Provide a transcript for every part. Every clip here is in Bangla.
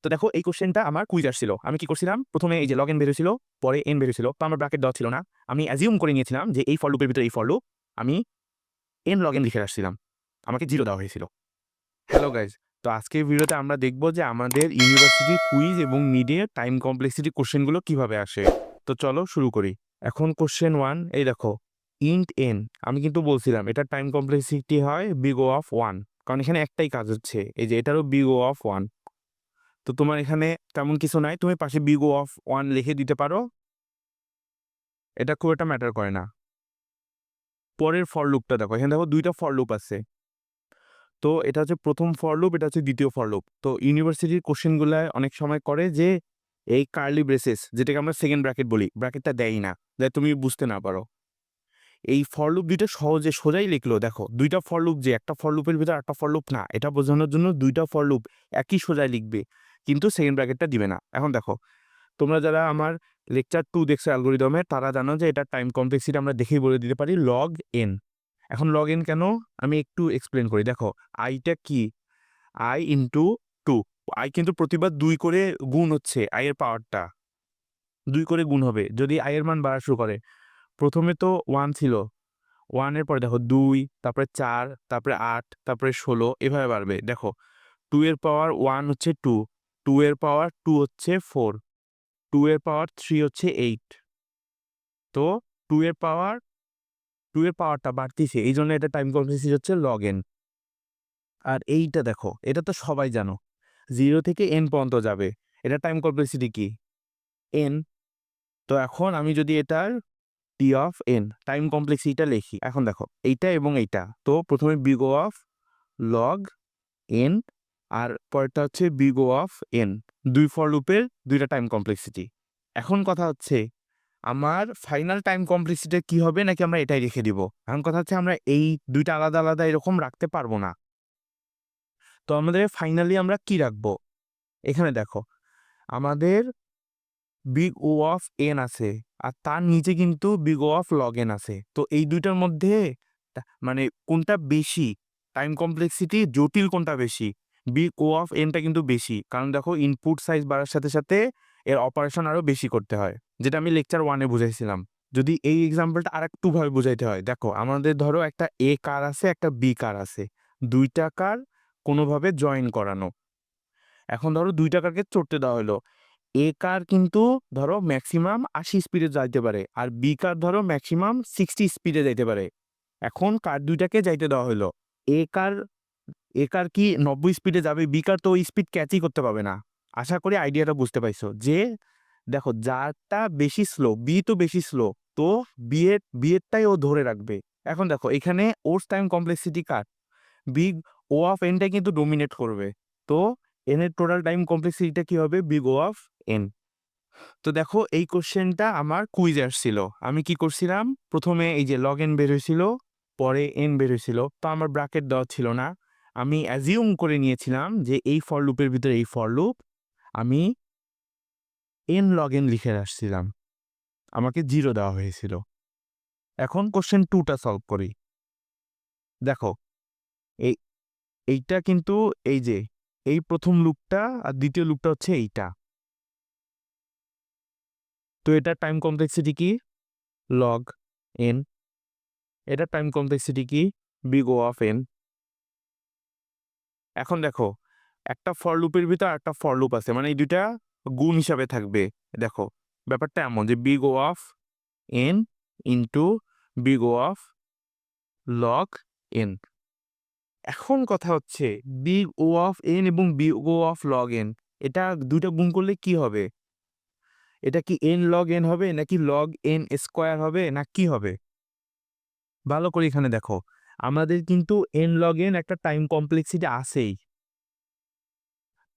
তো দেখো এই কোশ্চেনটা আমার কুইজ আসছিল। আমি কি করছিলাম, প্রথমে এই যে লগ এন বেরোছিল, পরে এন বেরোছিল, তো আমার ব্র্যাকেট দেওয়া ছিল না। আমি অ্যাজিউম করে নিয়েছিলাম যে এই ফর লুপের ভিতরে এই ফর লুপ, আমি এন লগ এন লিখে আসছিলাম, আমাকে 0 দেওয়া হয়েছিল। হ্যালো গাইজ, তো আজকের ভিডিওতে আমরা দেখব যে আমাদের ইউনিভার্সিটি কুইজ এবং মিডে টাইম কমপ্লেক্সিটি কোশ্চেনগুলো কিভাবে আসে। তো চলো শুরু করি। এখন কোশ্চেন 1, এই দেখো ইন্ট এন। আমি কিন্তু বলছিলাম এটা টাইম কমপ্লেক্সিটি হয় বিগ ও অফ 1, কারণ এখানে একটাই কাজ হচ্ছে, এই যে এটারও বিগ ও অফ 1। তো তোমার এখানে তেমন কিছু নাই, তুমি পাশে বিগ ও অফ 1 লিখে দিতে পারো, এটা খুব একটা ম্যাটার করে না। পরের ফর লুপটা দেখো, এখানে দেখো দুইটা ফর লুপ আছে। তো এটা হচ্ছে প্রথম ফর লুপ, এটা হচ্ছে দ্বিতীয় ফর লুপ। তো ইউনিভার্সিটির কোশ্চেনগুলায় অনেক সময় করে যে এই কার্লি ব্রেসেস, যেটাকে আমরা সেকেন্ড ব্র্যাকেট বলি, ব্র্যাকেটটা দেয় না, যাতে তুমি বুঝতে না পারো। এই ফর লুপ দুইটা সহজে সোজাই লিখলো, দেখো দুইটা ফর লুপ, যে একটা ফর লুপের ভিতরে একটা ফর লুপ না, এটা বোঝানোর জন্য দুইটা ফর লুপ একই সোজাই লিখবে, কিন্তু সেকেন্ড ব্র্যাকেটটা দিবে না। এখন দেখো, তোমরা যারা আমার লেকচার 2 দেখছো অ্যালগরিদমে, তারা জানো যে এটা টাইম কমপ্লেক্সিটি আমরা দেখেই বলে দিতে পারি লগ এন। এখন লগ এন কেন, আমি একটু এক্সপ্লেন করি। দেখো আইটা কি, আই ইন্টু 2, আই কিন্তু প্রতিবার 2 করে গুণ হচ্ছে, আই এর পাওয়ারটা 2 করে গুণ হবে যদি আই এর মান বাড়া শুরু করে। প্রথমে তো 1 ছিল, 1 এর পরে দেখো 2, তারপরে 4, তারপরে 8, তারপরে 16, এভাবে বাড়বে। দেখো 2 এর পাওয়ার 1 হচ্ছে 2, 2 এর পাওয়ার 2 হচ্ছে 4, 2 এর পাওয়ার 3 হচ্ছে 8। তো 2 এর পাওয়ার 2 এর পাওয়ারটা বাড়তিছে, এই জন্য এটা টাইম কমপ্লেক্সিটি হচ্ছে লগ এন। আর এইটা দেখো, এটা তো সবাই জানো, 0 থেকে n পর্যন্ত যাবে, এটা টাইম কমপ্লেক্সিটি কি, n। তো এখন আমি যদি এটার টি অফ n টাইম কমপ্লেক্সিটিটা লিখি, এখন দেখো এইটা এবং এইটা, তো প্রথমে big O of log n, আর পরেরটা হচ্ছে বিগ ও অফ n, দুই ফর লুপের দুইটা টাইম কমপ্লেক্সিটি। এখন কথা হচ্ছে আমার ফাইনাল টাইম কমপ্লেক্সিটি কি হবে, নাকি আমরা এটাই রেখে দিব। এখন কথা হচ্ছে আমরা এই দুইটা আলাদা আলাদা এরকম রাখতে পারবো না। তো আমাদের ফাইনালি আমরা কি রাখবো, এখানে দেখো আমাদের বিগ ও অফ এন আছে, আর তার নিচে কিন্তু big O of log N আছে। তো এই দুইটার মধ্যে মানে কোনটা বেশি, টাইম কমপ্লেক্সিটি জটিল কোনটা বেশি, বিগ ও অফ এনটা কিন্তু বেশি, কারণ দেখো ইনপুট সাইজ বাড়ার সাথে সাথে এর অপারেশন আরো বেশি করতে হয়, যেটা আমি লেকচার 1-এ বুঝাইছিলাম। যদি এই এক্সাম্পলটা আর একটু ভাবে বুঝাইতে হয়, দেখো আমাদের ধরো একটা এ কার আছে, একটা বি কার আছে, দুইটা কার কোনোভাবে জয়েন করানো। এখন ধরো দুইটা কারকে চড়তে দেওয়া হলো, এ কার কিন্তু ধরো ম্যাক্সিমাম 80 স্পিডে যাইতে পারে, আর বি কার ধরো ম্যাক্সিমাম 60 স্পিডে যাইতে পারে। এখন কার দুইটাকে যাইতে দেওয়া হলো, এ কার এ কার কি 90 স্পিডে যাবে, বি কার তো ওই স্পিড ক্যাচই করতে পারবে না। আশা করি আইডিয়াটা বুঝতে পাইছো যে দেখো যারটা বেশি স্লো, বি তো বেশি স্লো, তো বি এরটাই ও ধরে রাখবে। এখন দেখো এখানে ওর টাইম কমপ্লেক্সিটি কার, বিগ ও অফ এনটা কিন্তু ডোমিনেট করবে, তো এন এর টোটাল টাইম কমপ্লেক্সিটিটা কি হবে, বিগ ও অফ এন। তো দেখো এই কোশ্চেনটা আমার কুইজ আসছিল। আমি কি করছিলাম, প্রথমে এই যে লগ এন বের হয়েছিল, পরে এন বের হয়েছিল, তো আমার ব্র্যাকেট দেওয়া ছিল না। আমি অ্যাজিউম করে নিয়েছিলাম যে এই ফর লুপের ভিতরে এই ফর লুপ, আমি এন লগ এন লিখে আসছিলাম, আমাকে 0 দেওয়া হয়েছিল। এখন কোশ্চেন 2টা সলভ করি। দেখো এই এইটা কিন্তু এই যে এই প্রথম লুপটা আর দ্বিতীয় লুপটা হচ্ছে এইটা, তো এটা টাইম কমপ্লেক্সিটি কি, লগ এন। এটা টাইম কমপ্লেক্সিটি কি, বিগ ও অফ এন। এখন দেখো একটা ফর লুপের ভিতর একটা ফর লুপ আছে, মানে এই দুইটা গুণ হিসাবে থাকবে। দেখো ব্যাপারটা এমন যে big O of N into big O of log N. এখন কথা হচ্ছে বিগ ও অফ এন এবং big O of log N, এটা দুইটা গুণ করলে কি হবে, এটা কি এন লগ এন হবে, নাকি লগ এন স্কোয়ার হবে, না কি হবে। ভালো করে এখানে দেখো, আমাদের কিন্তু এন লগ এন একটা টাইম কমপ্লেক্সিটি আছেই।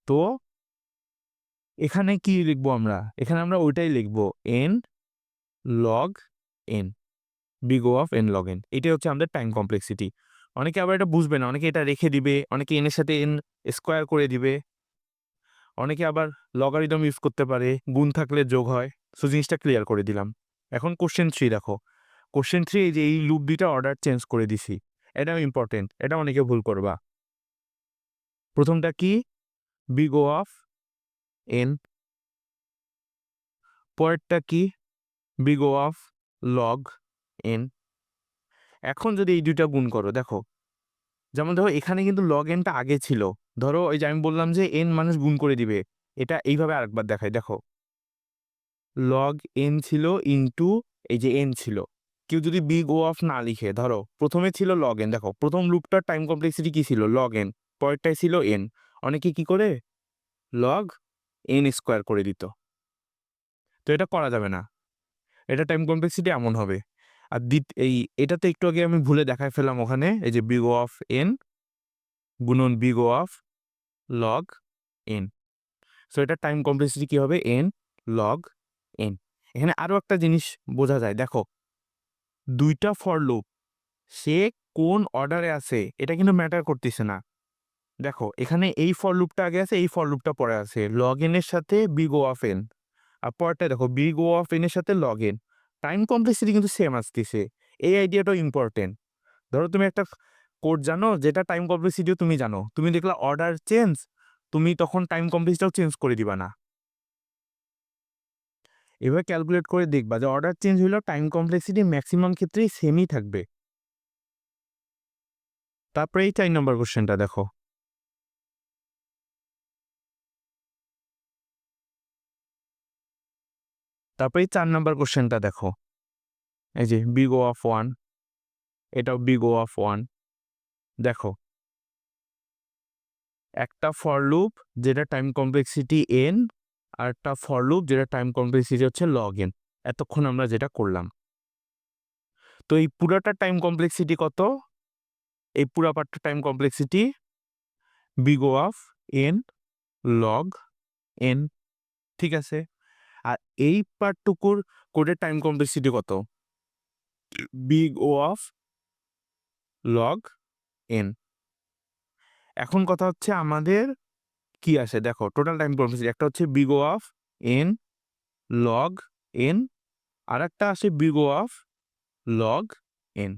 তো এখানে কি লিখবো আমরা, এখানে আমরা ওইটাই লিখবো, N log N, big O of N log N. এটাই হচ্ছে আমাদের টাইম কমপ্লেক্সিটি। অনেকে আবার এটা বুঝবে না, অনেকে এটা রেখে দিবে, অনেকে এন এর সাথে এন স্কোয়ার করে দিবে, অনেকে আবার লগারিদম ইউজ করতে পারে, গুণ থাকলে যোগ হয়। সো জিনিসটা ক্লিয়ার করে দিলাম। এখন কোশ্চেন 3 দেখো, কোশ্চেন 3 এই যে এই লুপ দুইটা অর্ডার চেঞ্জ করে দিছি, এটাও ইম্পর্টেন্ট, এটা অনেকে ভুল করবা। প্রথমটা কি, বিগ ও অফ এন, পরেরটা কি big O of log N. এখন যদি এই দুইটা গুণ করো, দেখো যেমন ধরো এখানে কিন্তু লগ এনটা আগে ছিল, ধরো এই যে আমি বললাম যে এন মানুষ গুণ করে দিবে, এটা এইভাবে আরেকবার দেখাই, দেখো লগ এন ছিল ইনটু এই যে এন ছিল। কেউ যদি বিগ ও অফ না লিখে, ধরো প্রথমে ছিল লগ এন, দেখো প্রথম লুপটার টাইম কমপ্লেক্সিটি কি ছিল লগ এন, পরেরটাই ছিল এন, অনেকে কি করে লগ এন স্কোয়ার করে দিত, তো এটা করা যাবে না, এটা টাইম কমপ্লেক্সিটি এমন হবে। আর এই এটাতে একটু আগে আমি ভুলে দেখায় ফেললাম ওখানে, এই যে বিগ ও অফ এন গুণন big O of log N, so এটা টাইম কমপ্লেক্সিটি কি হবে এন লগ এন। এখানে আরো একটা জিনিস বোঝা যায়, দেখো দুইটা ফর লুপ সে কোন অর্ডারে আছে এটা কিন্তু ম্যাটার করতেছে না, দেখো এখানে এই ফর লুপটা আগে আছে, এই ফর লুপটা পরে আছে, লগ এন এর সাথে বিগ ও অফ এন, আর পরটা দেখো বিগ ও অফ এন এর সাথে লগ এন, টাইম কমপ্লেক্সিটি কিন্তু সেম আসতেছে। এই আইডিয়াটাও ইম্পর্টেন্ট। ধরো তুমি একটা কোড জানো যেটা টাইম কমপ্লেক্সিটিও তুমি জানো, তুমি দেখলা অর্ডার চেঞ্জ, তুমি তখন টাইম কমপ্লেক্সিটিও চেঞ্জ করে দিবা না, এভাবে ক্যালকুলেট করে দেখবা যে অর্ডার চেঞ্জ হইলেও টাইম কমপ্লেক্সিটি ম্যাক্সিমাম ক্ষেত্রেই সেমই থাকবে। তারপরে এই 4 নম্বর কোশ্চেনটা দেখো, তারপরে এই 4 নম্বর কোশ্চেনটা দেখো, এই যে বিগ ও অফ 1, এটাও বিগ ও অফ 1, দেখো একটা ফর লুপ যেটা টাইম কমপ্লেক্সিটি এন, আর একটা ফর লুপ যেটা টাইম কমপ্লেক্সিটি হচ্ছে লগ এন, এতক্ষণ আমরা যেটা করলাম। তো এই পুরাটা টাইম কমপ্লেক্সিটি কত, এই পুরা পার্টটা time complexity big O of N log N, ঠিক আছে। আর এই পার্টটুকুর কোডের টাইম কমপ্লেক্সিটি কত, big O of log N. এখন কথা হচ্ছে আমাদের কি আসে, দেখো টোটাল টাইম কমপ্লেক্সিটি একটা হচ্ছে big O of N log N, আর একটা আসে big O of log N.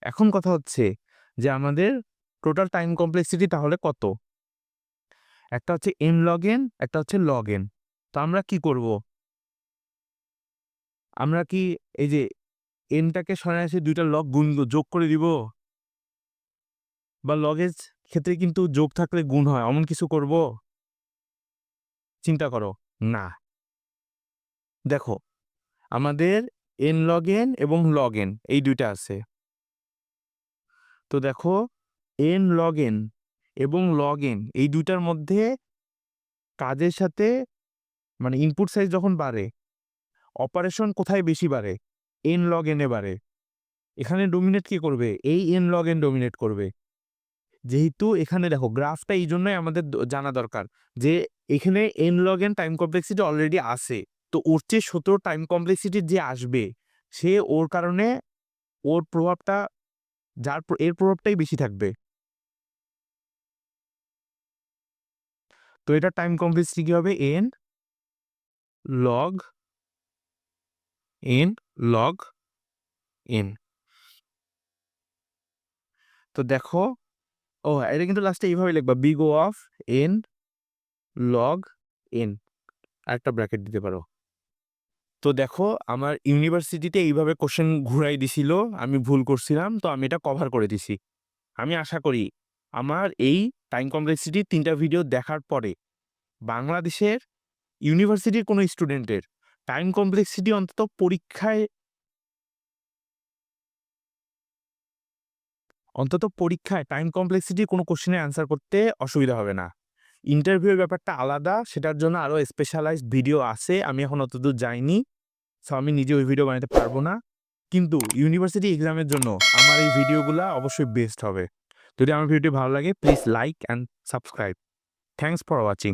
এখন কথা হচ্ছে যে আমাদের টোটাল টাইম কমপ্লেক্সিটি তাহলে কত, একটা হচ্ছে এন লগ এন, একটা হচ্ছে লগ এন। তো আমরা কি করব, আমরা কি এই যে এনটাকে সরাসরি দুইটা লগ গুণ যোগ করে দিব, বা লগের ক্ষেত্রে কিন্তু যোগ থাকলে গুণ হয়, এমন কিছু করব, চিন্তা করো না। দেখো আমাদের এন লগ এন এবং লগ এন এই দুইটা আছে, তো দেখো এন লগ এন এবং লগ এন এই দুইটার মধ্যে কাজের সাথে মানে ইনপুট সাইজ যখন বাড়ে, অপারেশন কোথায় বেশি বাড়ে, এন লগ এনে বাড়ে। এখানে ডোমিনেট কি করবে, এই এন লগ এন ডোমিনেট করবে। যেহেতু এখানে দেখো গ্রাফটা এই জন্যই আমাদের জানা দরকার যে এখানে N log N time complexity already আছে, তো ওর চেয়ে 17 টাইম কমপ্লেক্সিটি যে আসবে সে ওর কারণে ওর প্রভাবটা এর প্রভাবটাই বেশি থাকবে। তো এটা টাইম কমপ্লেক্সিটি কি হবে N log N log N. তো দেখো এটা কিন্তু লাস্টে এইভাবে লিখবা big O of N log N, আরেকটা ব্র্যাকেট দিতে পারো। তো দেখো আমার ইউনিভার্সিটিতে এইভাবে কোশ্চেন ঘুরাই দিছিল, আমি ভুল করছিলাম, তো আমি এটা কভার করে দিছি। আমি আশা করি আমার এই টাইম কমপ্লেক্সিটি 3টা ভিডিও দেখার পরে বাংলাদেশের ইউনিভার্সিটির কোনো স্টুডেন্টের টাইম কমপ্লেক্সিটি অন্তত পরীক্ষায় টাইম কমপ্লেক্সিটির কোনো কোশ্চেনের অ্যান্সার করতে অসুবিধা হবে না। ইন্টারভিউয়ের ব্যাপারটা আলাদা, সেটার জন্য আরও স্পেশালাইজড ভিডিও আছে, আমি এখন অতদূর যাইনি, সো আমি নিজে ওই ভিডিও বানাতে পারবো না। কিন্তু ইউনিভার্সিটি এক্সামের জন্য আমার এই ভিডিওগুলো অবশ্যই বেস্ট হবে। যদি আমার ভিডিওটি ভালো লাগে please like and subscribe. Thanks for watching.